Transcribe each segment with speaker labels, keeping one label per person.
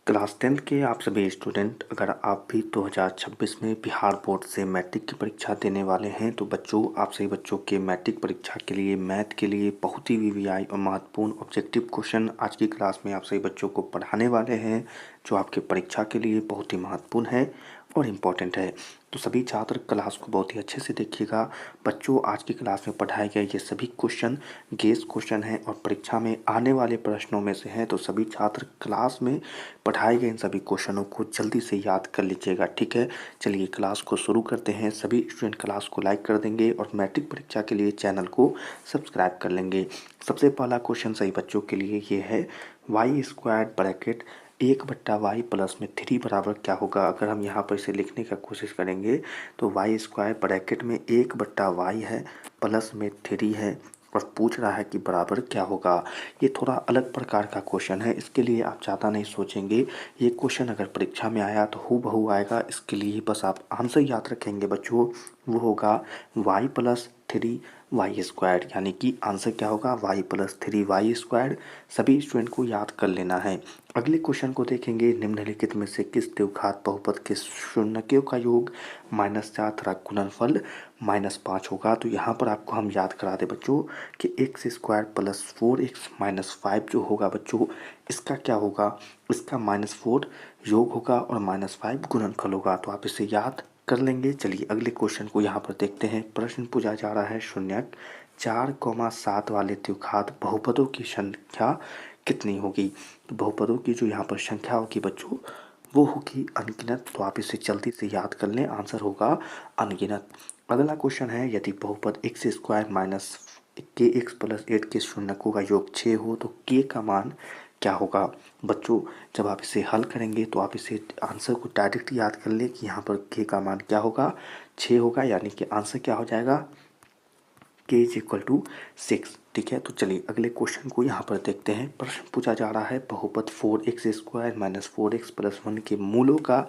Speaker 1: Class 10th के आप सभी स्टूडेंट अगर आप भी 2026 में बिहार बोर्ड से मैट्रिक की परीक्षा देने वाले हैं तो बच्चों आप सभी बच्चों के मैट्रिक परीक्षा के लिए मैथ के लिए बहुत ही वीवीआई और महत्वपूर्ण ऑब्जेक्टिव क्वेश्चन आज की क्लास में आप सभी बच्चों को पढ़ाने वाले हैं जो आपके परीक्षा के लिए बहुत ही महत्वपूर्ण है और इम्पॉर्टेंट है। तो सभी छात्र क्लास को बहुत ही अच्छे से देखिएगा। बच्चों आज की क्लास में पढ़ाए गए ये सभी क्वेश्चन गेस क्वेश्चन हैं और परीक्षा में आने वाले प्रश्नों में से हैं, तो सभी छात्र क्लास में पढ़ाए गए इन सभी क्वेश्चनों को जल्दी से याद कर लीजिएगा। ठीक है, चलिए क्लास को शुरू करते हैं। सभी स्टूडेंट क्लास को लाइक कर देंगे और मैट्रिक परीक्षा के लिए चैनल को सब्सक्राइब कर लेंगे। सबसे पहला क्वेश्चन सही बच्चों के लिए ये है, Y square bracket 1/y plus में 3 बराबर क्या होगा। अगर हम यहाँ पर इसे लिखने का कोशिश करेंगे तो वाई स्क्वायर ब्रैकेट में 1/y है प्लस में 3 है और पूछ रहा है कि बराबर क्या होगा। ये थोड़ा अलग प्रकार का क्वेश्चन है, इसके लिए आप ज़्यादा नहीं सोचेंगे। ये क्वेश्चन अगर परीक्षा में आया तो हूबहू आएगा। इसके लिए बस आप आंसर याद रखेंगे बच्चों, वो होगा y प्लस 3y स्क्वायर, यानी कि आंसर क्या होगा y प्लस 3y स्क्वायर। सभी स्टूडेंट को याद कर लेना है। अगले क्वेश्चन को देखेंगे, निम्नलिखित में से किस द्विघात बहुपद के शून्यकों का योग -4 तथा गुणनफल -5 होगा। तो यहाँ पर आपको हम याद करा दें बच्चों कि x square plus 4x minus 5 जो होगा बच्चों, इसका क्या होगा, इसका -4 योग होगा और -5 गुणनफल होगा। तो आप इसे याद कर लेंगे। चलिए अगले क्वेश्चन को यहाँ पर देखते हैं। प्रश्न पूछा जा रहा है, शून्यक 4,7 वाले द्विघात बहुपदों की संख्या कितनी होगी। तो बहुपदों की जो यहाँ पर संख्या होगी बच्चों वो होगी अनगिनत। तो आप इसे जल्दी से याद कर लें, आंसर होगा अनगिनत। अगला क्वेश्चन है, यदि बहुपद एक्स स्क्वायर माइनस के एक्स प्लस 8 के शून्यकों का योग 6 हो तो के का मान क्या होगा। बच्चों जब आप इसे हल करेंगे तो आप इसे आंसर को डायरेक्ट याद कर ले कि यहाँ पर के का मान क्या होगा, 6 होगा, यानी कि आंसर क्या हो जाएगा के इज इक्वल टू 6। ठीक है, तो चलिए अगले क्वेश्चन को यहाँ पर देखते हैं। प्रश्न पूछा जा रहा है, बहुपद 4x square minus 4x plus 1 के मूलों का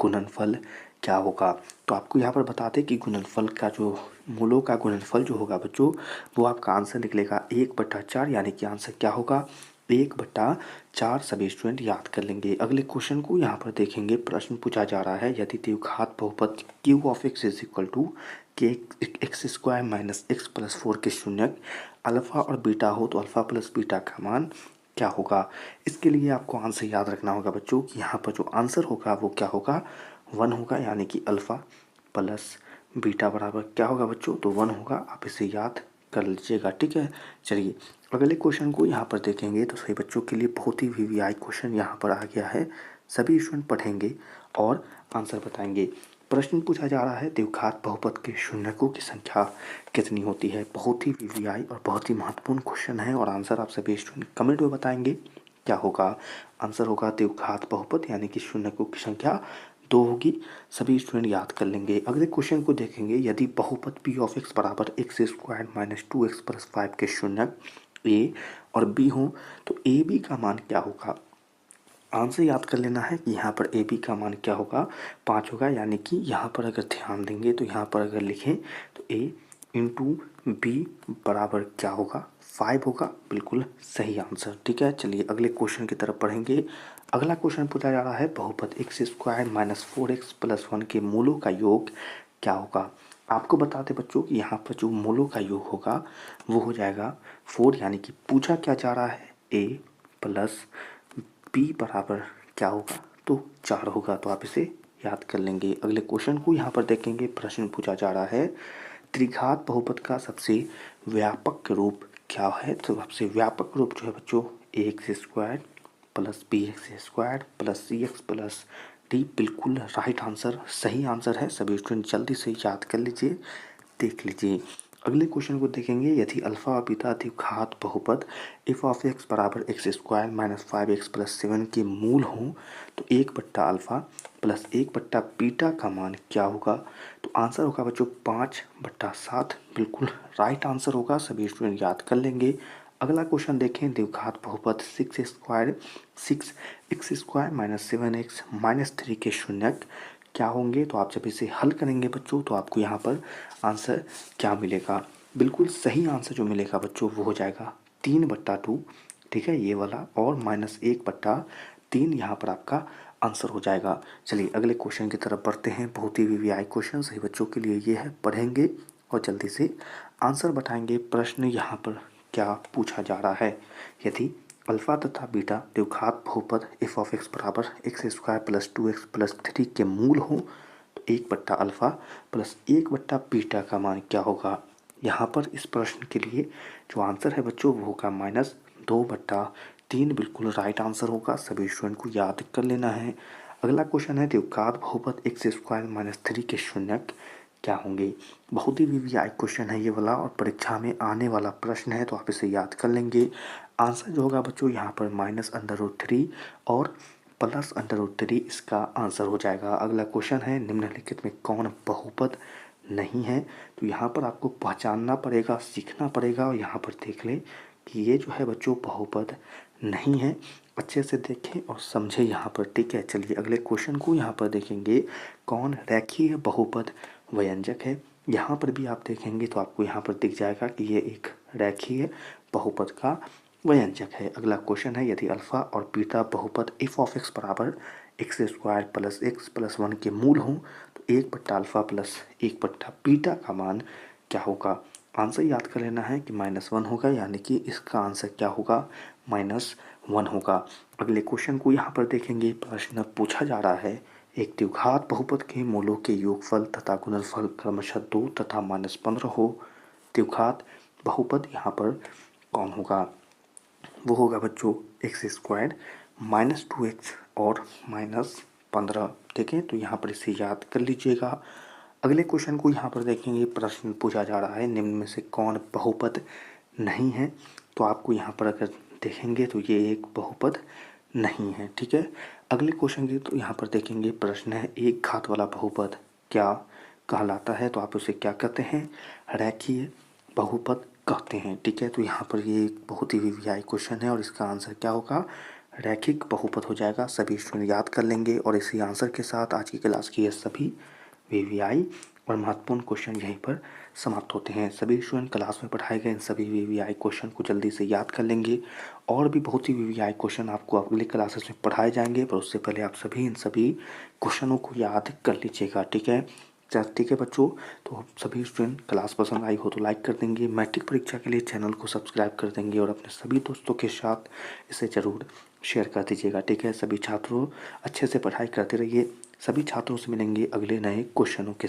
Speaker 1: गुणनफल क्या होगा। तो आपको यहाँ पर बता दें कि गुणनफल का जो मूलों का गुणनफल जो होगा बच्चों वो आपका आंसर निकलेगा 1/4, यानी कि आंसर क्या होगा 1/4। सभी स्टूडेंट याद कर लेंगे। अगले क्वेश्चन को यहाँ पर देखेंगे। प्रश्न पूछा जा रहा है, यदि द्विघात बहुपद q of x is equal to k x square minus x plus 4 के शून्यक अल्फ़ा और बीटा हो तो अल्फ़ा प्लस बीटा का मान क्या होगा। इसके लिए आपको आंसर याद रखना होगा बच्चों कि यहाँ पर जो आंसर होगा वो क्या होगा 1 होगा, यानी कि अल्फ़ा प्लस बीटा बराबर क्या होगा बच्चों, तो 1 होगा। आप इसे याद कर लीजिएगा। ठीक है, चलिए अगले क्वेश्चन को यहाँ पर देखेंगे। तो सही बच्चों के लिए बहुत ही वीवीआई क्वेश्चन यहाँ पर आ गया है। सभी स्टूडेंट पढ़ेंगे और आंसर बताएंगे। प्रश्न पूछा जा रहा है, द्विघात बहुपद के शून्यकों की संख्या कितनी होती है। बहुत ही वीवीआई और बहुत ही महत्वपूर्ण क्वेश्चन है और आंसर आप सभी स्टूडेंट कमेंट में बताएंगे क्या होगा। आंसर होगा द्विघात बहुपद यानी कि शून्यकों की संख्या 2 होगी। सभी स्टूडेंट याद कर लेंगे। अगले क्वेश्चन को देखेंगे, यदि बहुपद p ऑफ x बराबर x square minus 2x plus 5 के शून्यक a और b हों तो ए बी का मान क्या होगा। आंसर याद कर लेना है कि यहाँ पर ए बी का मान क्या होगा 5 होगा, यानी कि यहाँ पर अगर ध्यान देंगे तो यहाँ पर अगर लिखें तो a इंटू बी बराबर क्या होगा 5 होगा। बिल्कुल सही आंसर। ठीक है, चलिए अगले क्वेश्चन की तरफ पढ़ेंगे। अगला क्वेश्चन पूछा जा रहा है, बहुपद x square minus 4x plus 1 के मूलों का योग क्या होगा। आपको बता दें बच्चों कि यहाँ पर जो मूलों का योग होगा वो हो जाएगा 4, यानी कि पूछा क्या जा रहा है a प्लस बी बराबर क्या होगा तो 4 होगा। तो आप इसे याद कर लेंगे। अगले क्वेश्चन को यहाँ पर देखेंगे। प्रश्न पूछा जा रहा है, त्रिघात बहुपद का सबसे व्यापक रूप क्या है। तो सबसे व्यापक रूप जो है बच्चों a x square plus b x square plus c x plus d. बिल्कुल राइट आंसर, सही आंसर है। सभी स्टूडेंट जल्दी से याद कर लीजिए, देख लीजिए। अगले क्वेश्चन को देखेंगे, यदि अल्फा और बीटा द्विघात बहुपद एफ ऑफ एक्स बराबर x square minus 5x plus 7 के मूल हों तो 1/अल्फा प्लस 1/बीटा का मान क्या होगा। तो आंसर होगा बच्चों 5/7। बिल्कुल राइट आंसर होगा। सभी स्टूडेंट याद कर लेंगे। अगला क्वेश्चन देखें, द्विघात बहुपद 6x square minus 7x minus 3 के शून्यक क्या होंगे। तो आप जब इसे हल करेंगे बच्चों तो आपको यहाँ पर आंसर क्या मिलेगा। बिल्कुल सही आंसर जो मिलेगा बच्चों वो हो जाएगा 3/2। ठीक है, ये वाला, और -1/3 3 यहाँ पर आपका आंसर हो जाएगा। चलिए अगले क्वेश्चन की तरफ बढ़ते हैं। बहुत ही वीवीआई क्वेश्चन सभी बच्चों के लिए ये है, पढ़ेंगे और जल्दी से आंसर बताएंगे। प्रश्न यहाँ पर क्या पूछा जा रहा है, यदि अल्फा तथा बीटा द्विघात बहुपद एफ ऑफ एक्स बराबर x square plus 2x plus 3 के मूल हो तो 1 बट्टा अल्फा प्लस 1 बट्टा बीटा का मान क्या होगा। यहाँ पर इस प्रश्न के लिए जो आंसर है बच्चों वो होगा -2/3। बिल्कुल राइट आंसर होगा, सभी स्टूडेंट को याद कर लेना है। अगला क्वेश्चन है द्विघात बहुपद एक्स स्क्वायर माइनस 3 के शून्यक क्या होंगे। बहुत ही वीवीआई क्वेश्चन है ये वाला और परीक्षा में आने वाला प्रश्न है, तो आप इसे याद कर लेंगे। आंसर जो होगा बच्चों यहाँ पर -√3 और +√3 इसका आंसर हो जाएगा। अगला क्वेश्चन है निम्नलिखित में कौन बहुपद नहीं है। तो यहाँ पर आपको पहचानना पड़ेगा, सीखना पड़ेगा और यहाँ पर देख लें कि ये जो है बच्चों बहुपद नहीं है। अच्छे से देखें और समझें यहाँ पर, ठीक है। चलिए अगले क्वेश्चन को यहाँ पर देखेंगे, कौन रेखीय बहुपद व्यंजक है। यहाँ पर भी आप देखेंगे तो आपको यहाँ पर दिख जाएगा कि ये एक रेखीय बहुपद का व्यंजक है। अगला क्वेश्चन है यदि अल्फा और बीटा बहुपद एफ ऑफ एक्स बराबर x square plus x plus 1 के मूल हों तो 1/अल्फा प्लस 1/बीटा का मान क्या होगा। आंसर याद कर लेना है कि -1 होगा, यानी कि इसका आंसर क्या होगा, -1 होगा। अगले क्वेश्चन को यहाँ पर देखेंगे। प्रश्न पूछा जा रहा है एक द्विघात बहुपद के मूलों के योगफल तथा गुणनफल क्रमशः 2 तथा -15 हो। द्विघात बहुपद यहाँ पर कौन होगा, वो होगा बच्चों एक्स स्क्वायर -2x और -15, ठीक है। तो यहाँ पर इसे याद कर लीजिएगा। अगले क्वेश्चन को यहाँ पर देखेंगे। प्रश्न पूछा जा रहा है निम्न में से कौन बहुपद नहीं है। तो आपको यहाँ पर अगर देखेंगे तो ये एक बहुपद नहीं है, ठीक है। अगले क्वेश्चन की तो यहाँ पर देखेंगे। प्रश्न है एक घात वाला बहुपद क्या कहलाता है। तो आप उसे क्या कहते हैं, रेखीय बहुपद कहते हैं, ठीक है। तो यहाँ पर ये एक बहुत ही वीवीआई क्वेश्चन है और इसका आंसर क्या होगा, रैखिक बहुपद हो जाएगा। सभी स्टूडेंट याद कर लेंगे और इसी आंसर के साथ आज की क्लास की ये सभी वीवीआई और महत्वपूर्ण क्वेश्चन यहीं पर समाप्त होते हैं। सभी स्टूडेंट क्लास में पढ़ाए गए इन सभी वीवीआई क्वेश्चन को जल्दी से याद कर लेंगे और भी बहुत ही वीवीआई क्वेश्चन आपको अगले क्लासेस में पढ़ाए जाएंगे, पर उससे पहले आप सभी इन सभी क्वेश्चनों को याद कर लीजिएगा, ठीक है। ठीक है बच्चों, तो सभी स्टूडेंट क्लास पसंद आई हो तो लाइक कर देंगे, मैट्रिक परीक्षा के लिए चैनल को सब्सक्राइब कर देंगे और अपने सभी दोस्तों के साथ इसे ज़रूर शेयर कर दीजिएगा, ठीक है। सभी छात्रों अच्छे से पढ़ाई करते रहिए। सभी छात्रों से मिलेंगे अगले नए क्वेश्चनों के